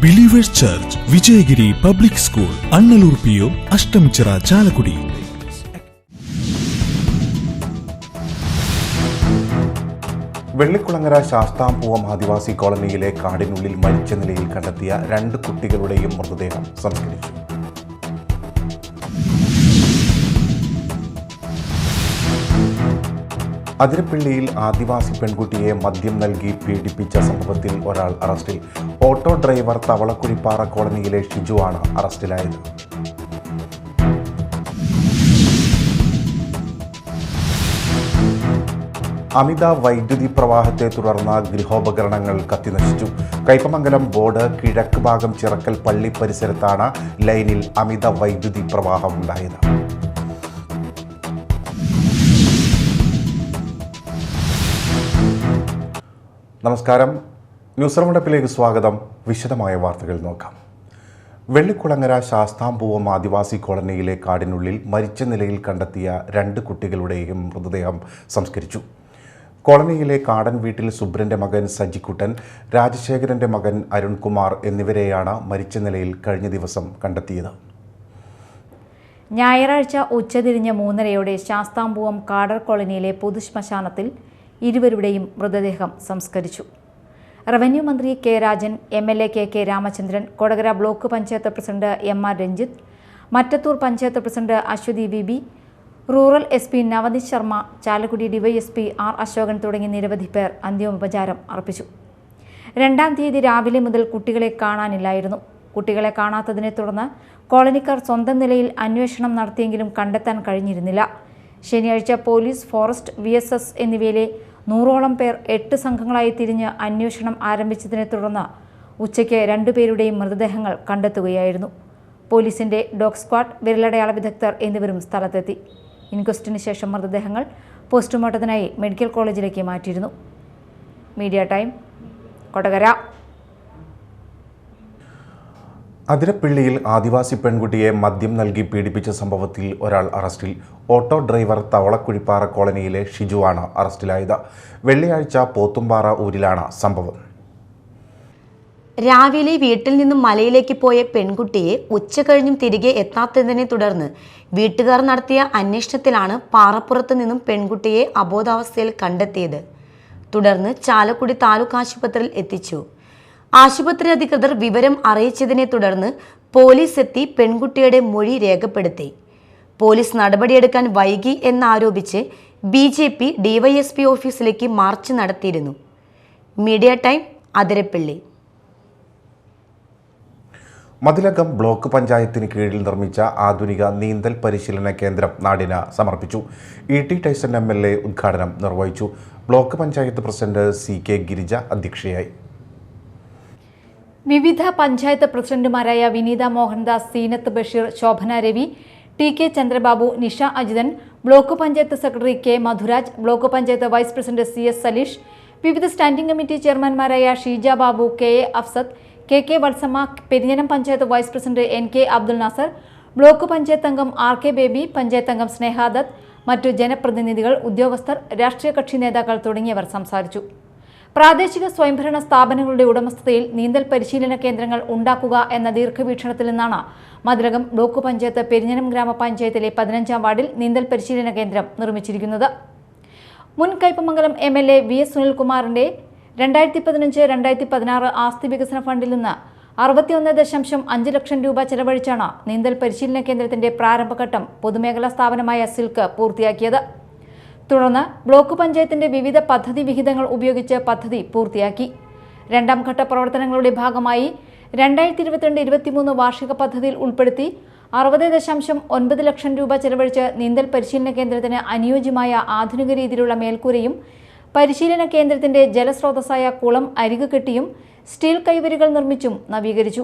Believers church, Vijayagiri public school, Annallur PO, Ashtamichira, Chalakudy. Vellikulangara Sasthampoovam Adivasi കോളനിയിലെ കാടിനുള്ളിൽ മരിച്ച നിലയിൽ കണ്ടെത്തിയ 2 കുട്ടികളുടെയും മൃതദേഹം സംസ്കരിച്ചു. അതിരപ്പള്ളിയിൽ ആദിവാസി പെൺകുട്ടിയെ മദ്യം നൽകി പീഡിപ്പിച്ച സംഭവത്തിൽ ഒരാൾ അറസ്റ്റിൽ. ഓട്ടോ ഡ്രൈവർ തവളക്കുഴിപ്പാറ കോളനിയിലെ ഷിജു ആണ് അറസ്റ്റിലായത്. അമിത വൈദ്യുതി പ്രവാഹത്തെ തുടർന്ന് ഗൃഹോപകരണങ്ങൾ കത്തിനശിച്ചു. കയ്പമംഗലം ബോർഡ് കിഴക്ക് ഭാഗം ചിറക്കൽ പള്ളി പരിസരത്താണ് ലൈനിൽ അമിത വൈദ്യുതി പ്രവാഹം ഉണ്ടായത്. നമസ്കാരം, ന്യൂസ് റൗണ്ടപ്പിലേക്ക് സ്വാഗതം. വിശദമായ വാർത്തകൾ നോക്കാം. വെള്ളിക്കുളങ്ങര ശാസ്താംപൂവം ആദിവാസി കോളനിയിലെ കാടിനുള്ളിൽ മരിച്ച നിലയിൽ കണ്ടെത്തിയ 2 കുട്ടികളുടെയും മൃതദേഹം സംസ്കരിച്ചു. കോളനിയിലെ കാടൻ വീട്ടിൽ സുബ്രന്റെ മകൻ സജിക്കുട്ടൻ, രാജശേഖരന്റെ മകൻ അരുൺകുമാർ എന്നിവരെയാണ് മരിച്ച നിലയിൽ കഴിഞ്ഞ ദിവസം കണ്ടെത്തിയത്. ഞായറാഴ്ച ഉച്ചതിരിഞ്ഞ് 3:30 ശാസ്താംപൂവം കാടർ കോളനിയിലെ പൊതുശ്മശാനത്തിൽ ഇരുവരുടെയും മൃതദേഹം സംസ്കരിച്ചു. റവന്യൂ മന്ത്രി K Rajan, MLA K Ramachandran, Kodakara block panchayat president MR Ranjith, Mattathur panchayat president Aswathy VB, rural SP Navaneeth Sharma, Chalakudy DYSP R Ashokan തുടങ്ങി നിരവധി പേർ അന്തിമോപചാരം അർപ്പിച്ചു. 2-ാം തീയതി രാവിലെ മുതൽ കുട്ടികളെ കാണാനില്ലായിരുന്നു. കുട്ടികളെ കാണാത്തതിനെ തുടർന്ന് കോളനിക്കാർ സ്വന്തം നിലയിൽ അന്വേഷണം നടത്തിയെങ്കിലും കണ്ടെത്താൻ കഴിഞ്ഞിരുന്നില്ല. ശനിയാഴ്ച പോലീസ്, ഫോറസ്റ്റ്, VSS എന്നിവയിലെ 100ഓളം പേർ 8 സംഘങ്ങളായി തിരിഞ്ഞ് അന്വേഷണം ആരംഭിച്ചതിനെ തുടർന്ന് ഉച്ചയ്ക്ക് 2 പേരുടെയും മൃതദേഹങ്ങൾ കണ്ടെത്തുകയായിരുന്നു. പോലീസിന്റെ ഡോഗ് സ്ക്വാഡ്, വിരലടയാള വിദഗ്ധർ എന്നിവരും സ്ഥലത്തെത്തി. ഇൻക്വസ്റ്റിന് ശേഷം മൃതദേഹങ്ങൾ പോസ്റ്റ്മോർട്ടത്തിനായി മെഡിക്കൽ കോളേജിലേക്ക് മാറ്റിയിരുന്നു. Media time, Kodakara. അതിരപ്പള്ളിയിൽ ആദിവാസി പെൺകുട്ടിയെ മദ്യം നൽകി പീഡിപ്പിച്ച സംഭവത്തിൽ ഒരാൾ അറസ്റ്റിൽ. ഓട്ടോ ഡ്രൈവർ തവളക്കുഴിപ്പാറ കോളനിയിലെ ഷിജു ആണ് അറസ്റ്റിലായത്. വെള്ളിയാഴ്ച പോത്തുംപാറ ഊരിലാണ് സംഭവം. രാവിലെ വീട്ടിൽ നിന്നും മലയിലേക്ക് പോയ പെൺകുട്ടിയെ ഉച്ച കഴിഞ്ഞും തിരികെ എത്താത്തതിനെ തുടർന്ന് വീട്ടുകാർ നടത്തിയ അന്വേഷണത്തിലാണ് പാറപ്പുറത്ത് നിന്നും പെൺകുട്ടിയെ അബോധാവസ്ഥയിൽ കണ്ടെത്തിയത്. തുടർന്ന് ചാലക്കുടി താലൂക്ക് ആശുപത്രിയിൽ എത്തിച്ചു. ആശുപത്രി അധികൃതർ വിവരം അറിയിച്ചതിനെ തുടർന്ന് പോലീസ് എത്തി പെൺകുട്ടിയുടെ മൊഴി രേഖപ്പെടുത്തി. പോലീസ് നടപടിയെടുക്കാൻ വൈകി എന്നാരോപിച്ച് BJP DYSP ഓഫീസിലേക്ക് മാർച്ച് നടത്തിയിരുന്നു. Media time, Athirappilly. Mathilakam block പഞ്ചായത്തിന് കീഴിൽ നിർമ്മിച്ച ആധുനിക നീന്തൽ പരിശീലന കേന്ദ്രം നാടിന് സമർപ്പിച്ചു. ET ടൈസൺ MLA ഉദ്ഘാടനം നിർവഹിച്ചു. Block panchayat president CK Girija അധ്യക്ഷയായി. വിവിധ പഞ്ചായത്ത് പ്രസിഡന്റുമാരായ Vineetha Mohandas, Seenath Basheer, Shobhana Ravi, TK Chandrababu, Nisha Ajithan, block panchayat secretary K Madhuraj, block panchayat vice president CS Saleesh, വിവിധ സ്റ്റാൻഡിംഗ് കമ്മിറ്റി ചെയർമാൻമാരായ Sheeja Babu, KA Afsath, KK Valsamma, Perinjanam panchayat vice president NK Abdul Nasser, block panchayat അംഗം RK ബേബി, പഞ്ചായത്ത് അംഗം സ്നേഹാദത്ത്, മറ്റു ജനപ്രതിനിധികൾ, ഉദ്യോഗസ്ഥർ, രാഷ്ട്രീയ കക്ഷി നേതാക്കൾ തുടങ്ങിയവർ സംസാരിച്ചു. പ്രാദേശിക സ്വയംഭരണ സ്ഥാപനങ്ങളുടെ ഉടമസ്ഥതയിൽ നീന്തൽ പരിശീലന കേന്ദ്രങ്ങൾ ഉണ്ടാക്കുക എന്ന ദീർഘവീക്ഷണത്തിൽ നിന്നാണ് മതിലകം ബ്ലോക്ക് പഞ്ചായത്ത് പെരിഞ്ഞനം ഗ്രാമപഞ്ചായത്തിലെ 15-ാം വാർഡിൽ നീന്തൽ പരിശീലന കേന്ദ്രം നിർമ്മിച്ചിരിക്കുന്നത്. മുൻ കയ്പമംഗലം MLA VS സുനിൽകുമാറിന്റെ 2015-2016 ആസ്തി വികസന ഫണ്ടിൽ നിന്ന് 61.5 ലക്ഷം രൂപ ചെലവഴിച്ചാണ് നീന്തൽ പരിശീലന കേന്ദ്രത്തിന്റെ പ്രാരംഭഘട്ടം പൊതുമേഖലാ സ്ഥാപനമായ സിൽക്ക് പൂർത്തിയാക്കിയത്. തുടർന്ന് ബ്ലോക്ക് പഞ്ചായത്തിന്റെ വിവിധ പദ്ധതി വിഹിതങ്ങൾ ഉപയോഗിച്ച് പദ്ധതി പൂർത്തിയാക്കി. 2-ാം ഘട്ട പ്രവർത്തനങ്ങളുടെ ഭാഗമായി 2022-23 വാർഷിക പദ്ധതിയിൽ ഉൾപ്പെടുത്തി 60.9 ലക്ഷം രൂപ ചെലവഴിച്ച് നീന്തൽ പരിശീലന കേന്ദ്രത്തിന് അനുയോജ്യമായ ആധുനിക രീതിയിലുള്ള മേൽക്കൂരയും പരിശീലന കേന്ദ്രത്തിന്റെ ജലസ്രോതസ്സായ കുളം അരികു കെട്ടിയും സ്റ്റീൽ കൈവരികൾ നിർമ്മിച്ചും നവീകരിച്ചു.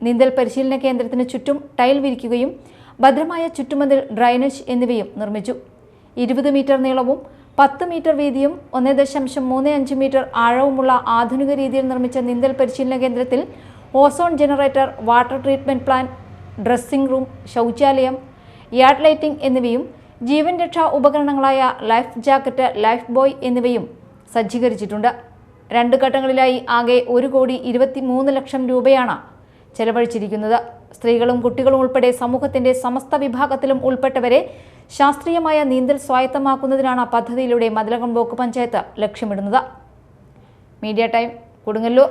നീന്തൽ പരിശീലന കേന്ദ്രത്തിന് ചുറ്റും ടൈൽ വിരിക്കുകയും ഭദ്രമായ ചുറ്റുമതിൽ, ഡ്രൈനേജ് എന്നിവയും നിർമ്മിച്ചു. 20 മീറ്റർ നീളവും 10 മീറ്റർ വീതിയും 1.35 മീറ്റർ ആഴവുമുള്ള ആധുനിക രീതിയിൽ നിർമ്മിച്ച നീന്തൽ പരിശീലന കേന്ദ്രത്തിൽ ozone generator, water treatment plant, dressing room, ശൗചാലയം, യാർഡ് ലൈറ്റിംഗ് എന്നിവയും ജീവൻ രക്ഷാ ഉപകരണങ്ങളായ ലൈഫ് ജാക്കറ്റ്, ലൈഫ് ബോയ് എന്നിവയും സജ്ജീകരിച്ചിട്ടുണ്ട്. 2 ഘട്ടങ്ങളിലായി ആകെ 1,23,00,000 രൂപയാണ് ചെലവഴിച്ചിരിക്കുന്നത്. സ്ത്രീകളും കുട്ടികളും ഉൾപ്പെടെ സമൂഹത്തിന്റെ സമസ്ത വിഭാഗത്തിലും ഉൾപ്പെട്ടവരെ ശാസ്ത്രീയമായ നീന്തൽ സ്വായത്തമാക്കുന്നതിനാണ് പദ്ധതിയിലൂടെ മതിലകം ബ്ലോക്ക് പഞ്ചായത്ത് ലക്ഷ്യമിടുന്നത്. Media time, Kodungallur.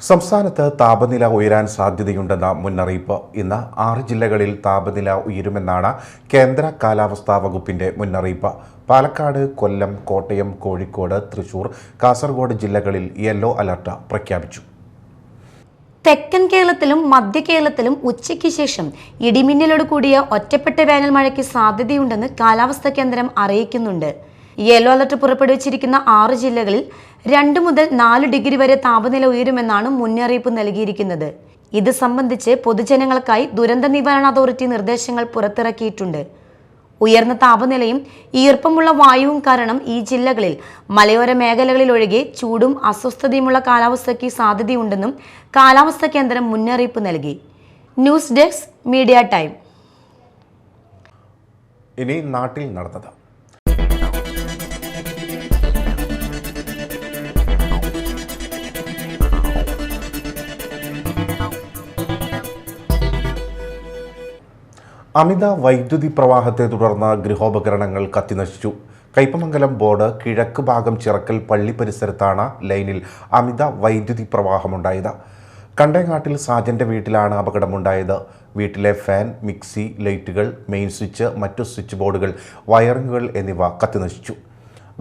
സംസ്ഥാനത്ത് താപനില ഉയരാൻ സാധ്യതയുണ്ടെന്ന മുന്നറിയിപ്പ്. ഇന്ന് 6 ജില്ലകളിൽ താപനില ഉയരുമെന്നാണ് കേന്ദ്ര കാലാവസ്ഥാ വകുപ്പിന്റെ മുന്നറിയിപ്പ്. പാലക്കാട്, കൊല്ലം, കോട്ടയം, കോഴിക്കോട്, തൃശൂർ, കാസർഗോഡ് ജില്ലകളിൽ യെല്ലോ അലർട്ട് പ്രഖ്യാപിച്ചു. തെക്കൻ കേരളത്തിലും മധ്യ കേരളത്തിലും ഉച്ചയ്ക്ക് ശേഷം ഇടിമിന്നലോട് കൂടിയ ഒറ്റപ്പെട്ട വേനൽ മഴയ്ക്ക് സാധ്യതയുണ്ടെന്ന് കാലാവസ്ഥാ കേന്ദ്രം അറിയിക്കുന്നുണ്ട്. യെല്ലോ അലർട്ട് പുറപ്പെടുവിച്ചിരിക്കുന്ന 6 ജില്ലകളിൽ 2 മുതൽ 4 ഡിഗ്രി വരെ താപനില ഉയരുമെന്നാണ് മുന്നറിയിപ്പ് നൽകിയിരിക്കുന്നത്. ഇത് സംബന്ധിച്ച് പൊതുജനങ്ങൾക്കായി ദുരന്ത നിവാരണ അതോറിറ്റി നിർദ്ദേശങ്ങൾ പുറത്തിറക്കിയിട്ടുണ്ട്. ഉയർന്ന താപനിലയും ഈർപ്പമുള്ള വായുവും കാരണം ഈ ജില്ലകളിൽ മലയോര മേഖലകളിലൊഴികെ ചൂടും അസ്വസ്ഥതയുമുള്ള കാലാവസ്ഥയ്ക്ക് സാധ്യതയുണ്ടെന്നും കാലാവസ്ഥാ കേന്ദ്രം മുന്നറിയിപ്പ് നൽകി. News desk, media time. ഇനി നാട്ടിൽ നടന്നത്. അമിത വൈദ്യുതി പ്രവാഹത്തെ തുടർന്ന് ഗൃഹോപകരണങ്ങൾ കത്തിനശിച്ചു. കയ്പമംഗലം ബോർഡ് കിഴക്ക് ഭാഗം ചിറക്കൽ പള്ളി പരിസരത്താണ് ലൈനിൽ അമിത വൈദ്യുതി പ്രവാഹമുണ്ടായത്. കണ്ടേങ്ങാട്ടിൽ സാജന്റെ വീട്ടിലാണ് അപകടമുണ്ടായത്. വീട്ടിലെ ഫാൻ, മിക്സി, ലൈറ്റുകൾ, മെയിൻ സ്വിച്ച്, മറ്റു സ്വിച്ച് ബോർഡുകൾ, വയറിങ്ങുകൾ എന്നിവ കത്തിനശിച്ചു.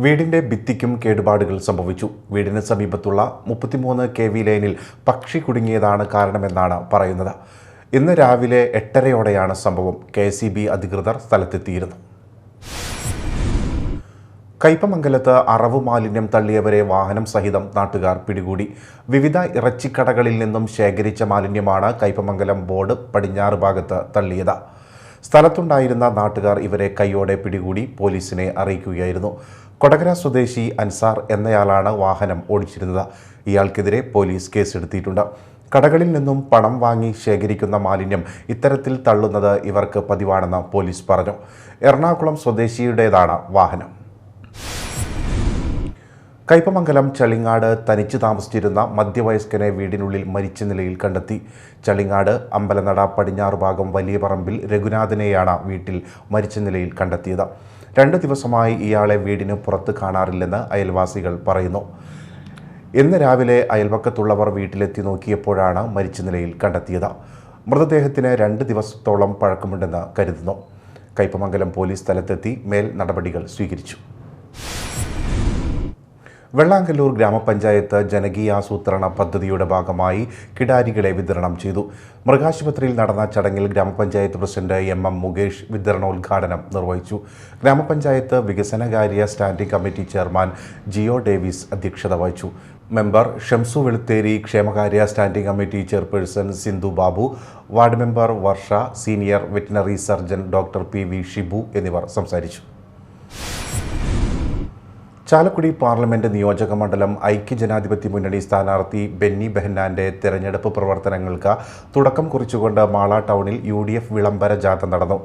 വീടിൻ്റെ ഭിത്തിക്കും കേടുപാടുകൾ സംഭവിച്ചു. വീടിന് സമീപത്തുള്ള 33 kV ലൈനിൽ പക്ഷി കുടുങ്ങിയതാണ് കാരണമെന്നാണ് പറയുന്നത്. ഇന്ന് രാവിലെ 8:30യോടെയാണ് സംഭവം. KSEB അധികൃതർ സ്ഥലത്തെത്തിയിരുന്നു. കയ്പമംഗലത്ത് അറവ് മാലിന്യം തള്ളിയവരെ വാഹനം സഹിതം നാട്ടുകാർ പിടികൂടി. വിവിധ ഇറച്ചിക്കടകളിൽ നിന്നും ശേഖരിച്ച മാലിന്യമാണ് കയ്പമംഗലം ബോർഡ് പടിഞ്ഞാറ് ഭാഗത്ത് തള്ളിയത്. സ്ഥലത്തുണ്ടായിരുന്ന നാട്ടുകാർ ഇവരെ കൈയോടെ പിടികൂടി പോലീസിനെ അറിയിക്കുകയായിരുന്നു. കൊടകര സ്വദേശി അൻസാർ എന്നയാളാണ് വാഹനം ഓടിച്ചിരുന്നത്. ഇയാൾക്കെതിരെ പോലീസ് കേസെടുത്തിട്ടുണ്ട്. കടകളിൽ നിന്നും പണം വാങ്ങി ശേഖരിക്കുന്ന മാലിന്യം ഇത്തരത്തിൽ തള്ളുന്നത് ഇവർക്ക് പതിവാണെന്ന് പോലീസ് പറഞ്ഞു. എറണാകുളം സ്വദേശിയുടേതാണ് വാഹനം. കയ്പമംഗലം ചളിങ്ങാട് തനിച്ച് താമസിച്ചിരുന്ന മധ്യവയസ്കനെ വീടിനുള്ളിൽ മരിച്ച നിലയിൽ കണ്ടെത്തി. ചളിങ്ങാട് അമ്പലനട പടിഞ്ഞാറ് ഭാഗം വലിയ പറമ്പിൽ രഘുനാഥനെയാണ് വീട്ടിൽ മരിച്ച നിലയിൽ കണ്ടെത്തിയത്. 2 ദിവസമായി ഇയാളെ വീടിന് പുറത്ത് കാണാറില്ലെന്ന് അയൽവാസികൾ പറയുന്നു. ഇന്ന് രാവിലെ അയൽപക്കത്തുള്ളവർ വീട്ടിലെത്തി നോക്കിയപ്പോഴാണ് മരിച്ച നിലയിൽ കണ്ടെത്തിയത്. മൃതദേഹത്തിന് 2 ദിവസത്തോളം പഴക്കമുണ്ടെന്ന് കരുതുന്നു. കയ്പമംഗലം പോലീസ് സ്ഥലത്തെത്തി മേൽ നടപടികൾ സ്വീകരിച്ചു. വെള്ളാങ്കല്ലൂർ ഗ്രാമപഞ്ചായത്ത് ജനകീയാസൂത്രണ പദ്ധതിയുടെ ഭാഗമായി കിടാരികളെ വിതരണം ചെയ്തു. മൃഗാശുപത്രിയിൽ നടന്ന ചടങ്ങിൽ ഗ്രാമപഞ്ചായത്ത് പ്രസിഡന്റ് MM മുകേഷ് വിതരണോദ്ഘാടനം നിർവഹിച്ചു. ഗ്രാമപഞ്ചായത്ത് വികസനകാര്യ standing committee chairman Jiyo Davis അധ്യക്ഷത വഹിച്ചു. മെമ്പർ ഷംസു വെളുത്തേരി, ക്ഷേമകാര്യ standing committee chairperson Sindhu Babu, ward member Varsha, senior veterinary surgeon doctor PV Shibu എന്നിവർ സംസാരിച്ചു. ചാലക്കുടി പാർലമെന്റ് നിയോജക മണ്ഡലം ഐക്യജനാധിപത്യ മുന്നണി സ്ഥാനാർത്ഥി ബെന്നി ബെഹന്നാന്റെ തെരഞ്ഞെടുപ്പ് പ്രവർത്തനങ്ങൾക്ക് തുടക്കം കുറിച്ചുകൊണ്ട് മാള ടൗണിൽ UDF വിളംബര ജാഥ നടന്നു.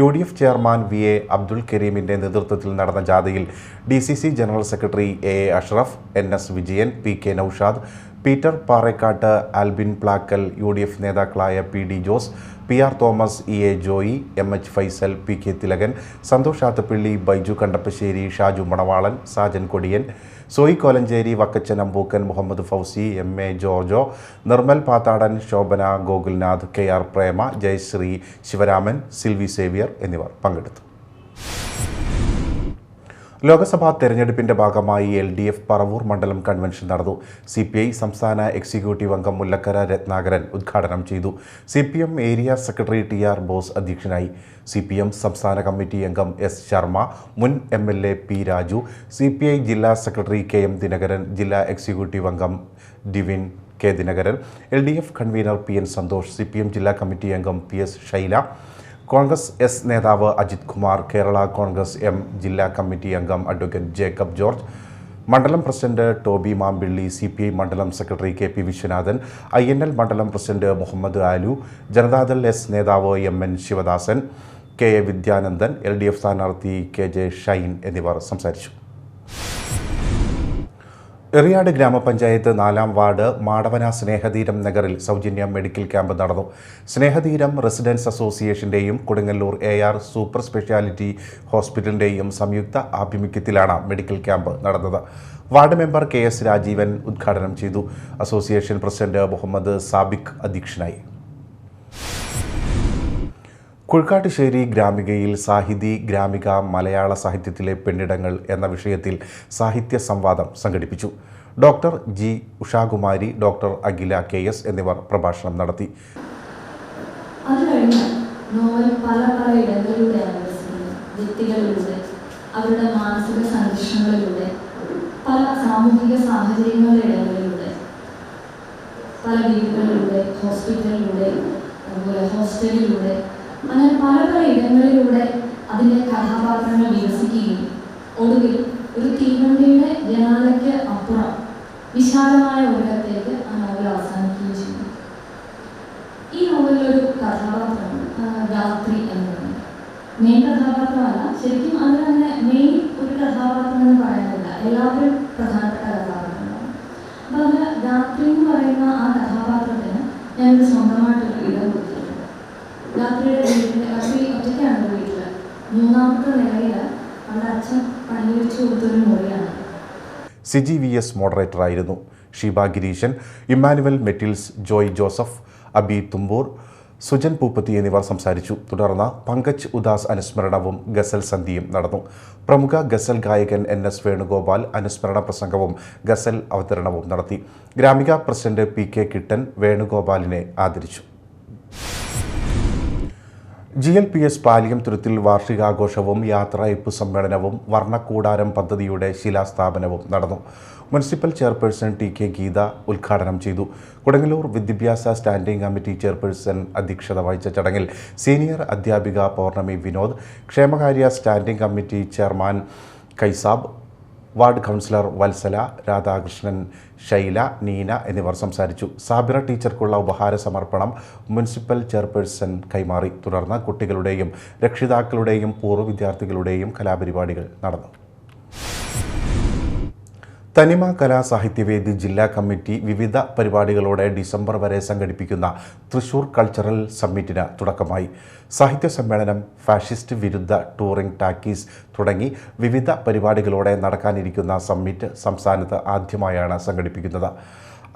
UDF ചെയർമാൻ VA അബ്ദുൽ കരീമിന്റെ നേതൃത്വത്തിൽ നടന്ന ജാഥയിൽ DCC general secretary AA Ashraf, NS Vijayan, PK Noushad, Peter Parekkattu, Albin Plakkal, UDF നേതാക്കളായ PD Jose, PR Thomas, EA Joy, MH Faisal, PK Thilakan, Santhosh Athappilly, Baiju Kandappassery, Shaju Manavalan, Sajan Kodiyan, Soy Kolanchery, Vakkachan Ambookkan, Muhammad Fousi, MA Jorjo, Nirmal Pathadan, Shobhana, Gokulnath, KR Prema, Jayasree, Sivaraman, Silvy Xavier എന്നിവർ പങ്കെടുത്തു. ലോക്സഭാ തെരഞ്ഞെടുപ്പിന്റെ ഭാഗമായി LDF പറവൂർ മണ്ഡലം കൺവെൻഷൻ നടന്നു. CPI സംസ്ഥാന എക്സിക്യൂട്ടീവ് അംഗം മുല്ലക്കര രത്നാകരൻ ഉദ്ഘാടനം ചെയ്തു. CPM area secretary TR Bose അധ്യക്ഷനായി. CPM സംസ്ഥാന കമ്മിറ്റി അംഗം S ശർമ്മ, മുൻ MLA P രാജു, CPI ജില്ലാ സെക്രട്ടറി KM ദിനകരൻ, ജില്ലാ എക്സിക്യൂട്ടീവ് അംഗം Divin K Dinakaran, LDF convener PN Santhosh, CPM ജില്ലാ കമ്മിറ്റി അംഗം PS ശൈല, കോൺഗ്രസ് S നേതാവ് അജിത് കുമാർ, കേരള കോൺഗ്രസ് M ജില്ലാ കമ്മിറ്റി അംഗം അഡ്വക്കേറ്റ് ജേക്കബ് ജോർജ്, മണ്ഡലം പ്രസിഡന്റ് ടോബി മാമ്പിള്ളി, CPI മണ്ഡലം സെക്രട്ടറി KP വിശ്വനാഥൻ, INL മണ്ഡലം പ്രസിഡന്റ് മുഹമ്മദ് ആലു, ജനതാദൾ S നേതാവ് MN Sivadasan, KA Vidyanandan, LDF സ്ഥാനാർത്ഥി KJ ഷൈൻ എന്നിവർ സംസാരിച്ചു. എറിയാട് ഗ്രാമപഞ്ചായത്ത് 4-ാം വാർഡ് മാടവന സ്നേഹതീരം നഗറിൽ സൗജന്യ മെഡിക്കൽ ക്യാമ്പ് നടന്നു. സ്നേഹതീരം റെസിഡൻസ് അസോസിയേഷന്റെയും കൊടുങ്ങല്ലൂർ AR സൂപ്പർ സ്പെഷ്യാലിറ്റി ഹോസ്പിറ്റലിന്റെയും സംയുക്ത ആഭിമുഖ്യത്തിലാണ് മെഡിക്കൽ ക്യാമ്പ് നടന്നത്. വാർഡ് മെമ്പർ KS രാജീവൻ ഉദ്ഘാടനം ചെയ്തു. അസോസിയേഷൻ പ്രസിഡന്റ് മുഹമ്മദ് സാബിഖ് അധ്യക്ഷനായി. കുഴിക്കാട്ടുശ്ശേരി ഗ്രാമികയിൽ സാഹിതി ഗ്രാമിക മലയാള സാഹിത്യത്തിലെ പെണ്ണിടങ്ങൾ എന്ന വിഷയത്തിൽ സാഹിത്യ സംവാദം സംഘടിപ്പിച്ചു. ഡോക്ടർ G ഉഷാകുമാരി, ഡോക്ടർ അഖില KS എന്നിവർ പ്രഭാഷണം നടത്തി. നോവൽ പല ഇടങ്ങളിലൂടെയാണ് വ്യക്തികളിലൂടെ, അവരുടെ മാനസിക സംഘർഷങ്ങളിലൂടെ, പല സാമൂഹിക സാഹചര്യങ്ങളുടെ ഇടങ്ങളിലൂടെ, പല വീടുകളിലൂടെ, ഹോസ്പിറ്റലിലൂടെ, അതുപോലെ ഹോസ്റ്റലിലൂടെ, അങ്ങനെ പല ഇടങ്ങളിലൂടെ അതിൻ്റെ കഥാപാത്രങ്ങൾ വികസിക്കുകയും ഒടുവിൽ ഒരു തീവണ്ടിയുടെ ജനാലയ്ക്ക് അപ്പുറം വിശാലമായ ഒരിടത്തേക്ക് ആ നോവൽ അവസാനിക്കുകയും ചെയ്തു. ഈ നോവലിലൊരു കഥാപാത്രം ഗാത്രി എന്നതാണ്. മെയിൻ കഥാപാത്രമല്ല, ശരിക്കും അതിന് മെയിൻ ഒരു കഥാപാത്രം എന്ന് പറയാനില്ല, എല്ലാവരും പ്രധാനപ്പെട്ട കഥാപാത്രങ്ങളാണ്. അപ്പോൾ അതിൽ ഗാത്രി എന്ന് പറയുന്ന ആ കഥാപാത്രത്തിന് ഞാനൊരു സ്വന്തമായിട്ടൊരു ഇടം കൊടുത്തിട്ടുണ്ട്. ഗാത്രിയുടെ വീട്ടിൽ ഒറ്റയ്ക്കാണ് വീട്ടിൽ 3-ാമത്തെ നിലയിൽ അവളുടെ അച്ഛൻ പണി വെച്ച് കൊടുത്തൊരു മുറിയാണ്. സിജി VS മോഡറേറ്ററായിരുന്നു. ഷീബ ഗിരീശൻ, ഇമ്മാനുവൽ മെറ്റിൽസ്, ജോയ് ജോസഫ്, അബി തുമ്പൂർ, സുജൻ പൂപ്പത്തി എന്നിവർ സംസാരിച്ചു. തുടർന്ന് പങ്കജ് ഉദാസ് അനുസ്മരണവും ഗസൽ സന്ധ്യയും നടന്നു. പ്രമുഖ ഗസൽ ഗായകൻ NS വേണുഗോപാൽ അനുസ്മരണ പ്രസംഗവും ഗസൽ അവതരണവും നടത്തി. ഗ്രാമിക പ്രസിഡന്റ് PK കിട്ടൻ വേണുഗോപാലിനെ ആദരിച്ചു. GLPS പാലിയം തുരുത്തിൽ വാർഷികാഘോഷവും യാത്രയയപ്പ് സമ്മേളനവും വർണ്ണക്കൂടാരം പദ്ധതിയുടെ ശിലാസ്ഥാപനവും നടന്നു. മുനിസിപ്പൽ ചെയർപേഴ്സൺ TK ഗീത ഉദ്ഘാടനം ചെയ്തു. കൊടുങ്ങല്ലൂർ വിദ്യാഭ്യാസ സ്റ്റാൻഡിംഗ് കമ്മിറ്റി ചെയർപേഴ്സൺ അധ്യക്ഷത വഹിച്ച ചടങ്ങിൽ സീനിയർ അധ്യാപിക പൗർണമി വിനോദ്, ക്ഷേമകാര്യ standing committee chairman Kaisab, ward councillor Vatsala, Radhakrishnan, Shaila, Neena എന്നിവർ സംസാരിച്ചു. സാബിറ ടീച്ചർക്കുള്ള ഉപഹാര സമർപ്പണം മുനിസിപ്പൽ ചെയർപേഴ്സൺ കൈമാറി. തുടർന്ന് കുട്ടികളുടെയും രക്ഷിതാക്കളുടെയും പൂർവ്വ വിദ്യാർത്ഥികളുടെയും കലാപരിപാടികൾ നടന്നു. തനിമ കലാസാഹിത്യവേദി ജില്ലാ കമ്മിറ്റി വിവിധ പരിപാടികളോടെ ഡിസംബർ വരെ സംഘടിപ്പിക്കുന്ന തൃശൂർ കൾച്ചറൽ സമ്മിറ്റിന് തുടക്കമായി. സാഹിത്യ സമ്മേളനം, ഫാഷിസ്റ്റ് വിരുദ്ധ ടൂറിംഗ് ടാക്കീസ് തുടങ്ങി വിവിധ പരിപാടികളോടെ നടക്കാനിരിക്കുന്ന സമ്മിറ്റ് സംസ്ഥാനത്ത് ആദ്യമായാണ് സംഘടിപ്പിക്കുന്നത്.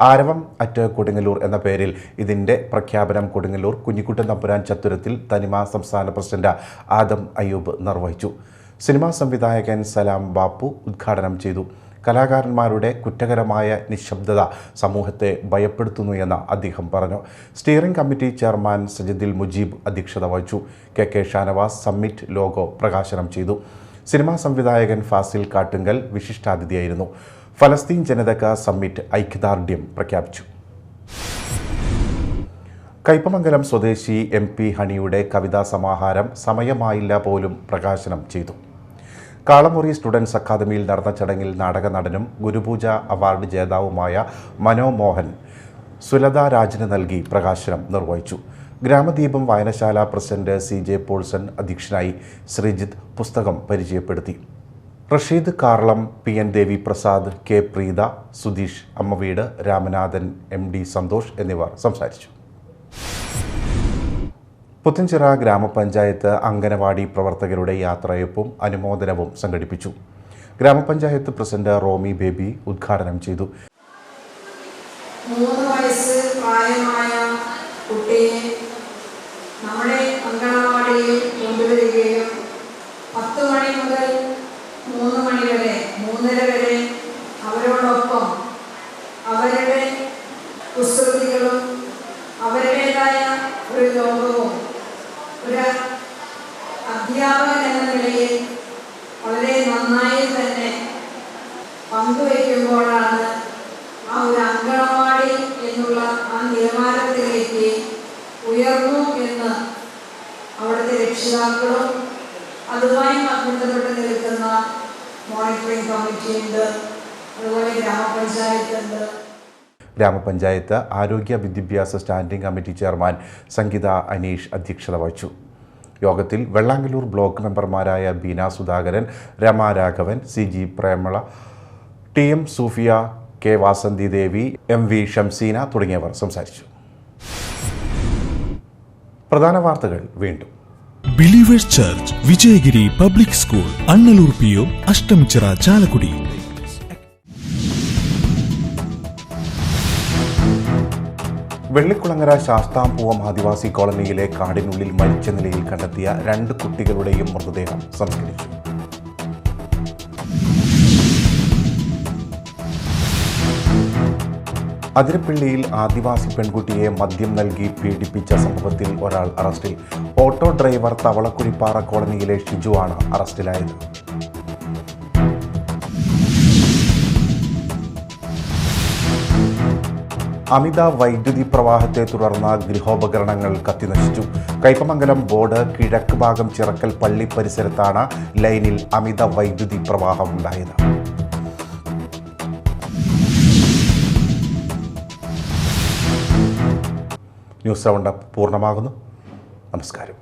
ആരവം അറ്റ് കൊടുങ്ങല്ലൂർ എന്ന പേരിൽ ഇതിൻ്റെ പ്രഖ്യാപനം കൊടുങ്ങല്ലൂർ കുഞ്ഞിക്കുട്ടൻ തമ്പുരാൻ ചത്തുരത്തിൽ തനിമ സംസ്ഥാന പ്രസിഡന്റ് ആദം അയ്യൂബ് നിർവഹിച്ചു. സിനിമാ സംവിധായകൻ സലാം ബാപ്പു ഉദ്ഘാടനം ചെയ്തു. കലാകാരന്മാരുടെ കുറ്റകരമായ നിശബ്ദത സമൂഹത്തെ ഭയപ്പെടുത്തുന്നു എന്ന് അദ്ദേഹം പറഞ്ഞു. സ്റ്റിയറിംഗ് കമ്മിറ്റി ചെയർമാൻ സജിദുൽ മുജീബ് അധ്യക്ഷത വഹിച്ചു. KK ഷാനവാസ് സമ്മിറ്റ് ലോഗോ പ്രകാശനം ചെയ്തു. സിനിമാ സംവിധായകൻ ഫാസിൽ കാട്ടുങ്കൽ വിശിഷ്ടാതിഥിയായിരുന്നു. ഫലസ്തീൻ ജനതയ്ക്ക് സമ്മിറ്റ് ഐക്യദാർഢ്യം പ്രഖ്യാപിച്ചു. കയ്പമംഗലം സ്വദേശി MP ഹണിയുടെ കവിതാ സമാഹാരം സമയമായില്ല പോലും പ്രകാശനം ചെയ്തു. കാളമുറി സ്റ്റുഡൻസ് അക്കാദമിയിൽ നടന്ന ചടങ്ങിൽ നാടക നടനും ഗുരുപൂജ അവാർഡ് ജേതാവുമായ മനോമോഹൻ സുലത രാജിന് നൽകി പ്രകാശനം നിർവഹിച്ചു. ഗ്രാമദീപം വായനശാല പ്രസിഡന്റ് CJ പോൾസൺ അധ്യക്ഷനായി. ശ്രീജിത്ത് പുസ്തകം പരിചയപ്പെടുത്തി. റഷീദ് കാർളം, PN ദേവി പ്രസാദ്, K പ്രീത, സുധീഷ് അമ്മവീട്, രാമനാഥൻ, MD സന്തോഷ് എന്നിവർ സംസാരിച്ചു. പുത്തൻചിറ ഗ്രാമപഞ്ചായത്ത് അംഗനവാടി പ്രവർത്തകരുടെ യാത്രയപ്പും അനുമോദനവും സംഘടിപ്പിച്ചു. ഗ്രാമപഞ്ചായത്ത് പ്രസിഡന്റ് റോമി ബേബി ഉദ്ഘാടനം ചെയ്തു. 3 വയസ്സ് പ്രായമായ കുട്ടിയെ നമ്മുടെ അംഗനവാടിയിൽ കൊണ്ടുവരികയും 10 മണി മുതൽ 3 മണി വരെ 3:30 വരെ അവരോടൊപ്പം അവരുടെ കുസൃതികളും അവരുടേതായ ഒരു ലോകവും ഒരു അധ്യാപകൻ എന്ന നിലയിൽ വളരെ നന്നായി തന്നെ പങ്കുവയ്ക്കുമ്പോഴാണ് ആ ഒരു അംഗനവാടി എന്നുള്ള ആ നിലവാരത്തിലേക്ക് ഉയർന്നു എന്ന് അവിടുത്തെ രക്ഷിതാക്കളും അതുമായി ബന്ധപ്പെട്ട് നിൽക്കുന്ന മോണിറ്ററിംഗ് കമ്മിറ്റിയുണ്ട്, അതുപോലെ ഗ്രാമപഞ്ചായത്തുണ്ട്. ഗ്രാമപഞ്ചായത്ത് ആരോഗ്യ വിദ്യാഭ്യാസ standing committee chairman Sangeetha Aneesh അധ്യക്ഷത വഹിച്ചു. യോഗത്തിൽ വെള്ളാങ്കല്ലൂർ ബ്ലോക്ക് മെമ്പർമാരായ Beena Sudhakaran, Rama Raghavan, CG Premala, TM Soofiya, K Vasanthi Devi, MV Shamseena തുടങ്ങിയവർ സംസാരിച്ചു. പ്രധാന വാർത്തകൾ വീണ്ടും. Believers church, Vijayagiri public school, Annallur PO, Ashtamichira, Chalakudy. Vellikulangara Sasthampoovam Adivasi കോളനിയിലെ കാടിനുള്ളിൽ മരിച്ച നിലയിൽ കണ്ടെത്തിയ 2 കുട്ടികളുടെയും മൃതദേഹം സംസ്കരിച്ചു. അതിരപ്പള്ളിയിൽ ആദിവാസി പെൺകുട്ടിയെ മദ്യം നൽകി പീഡിപ്പിച്ച സംഭവത്തിൽ ഒരാൾ അറസ്റ്റിൽ. ഓട്ടോ ഡ്രൈവർ തവളക്കുഴിപ്പാറ കോളനിയിലെ ഷിജുവാണ് അറസ്റ്റിലായത്. അമിത വൈദ്യുതി പ്രവാഹത്തെ തുടർന്ന് ഗൃഹോപകരണങ്ങൾ കത്തിനശിച്ചു. കയ്പമംഗലം ബോർഡ് കിഴക്ക് ഭാഗം ചിറക്കൽ പള്ളി പരിസരത്താണ് ലൈനിൽ അമിത വൈദ്യുതി പ്രവാഹം ഉണ്ടായത്. ന്യൂസ് റൗണ്ട് അപ്പ് പൂർണ്ണമാകുന്നു. നമസ്കാരം.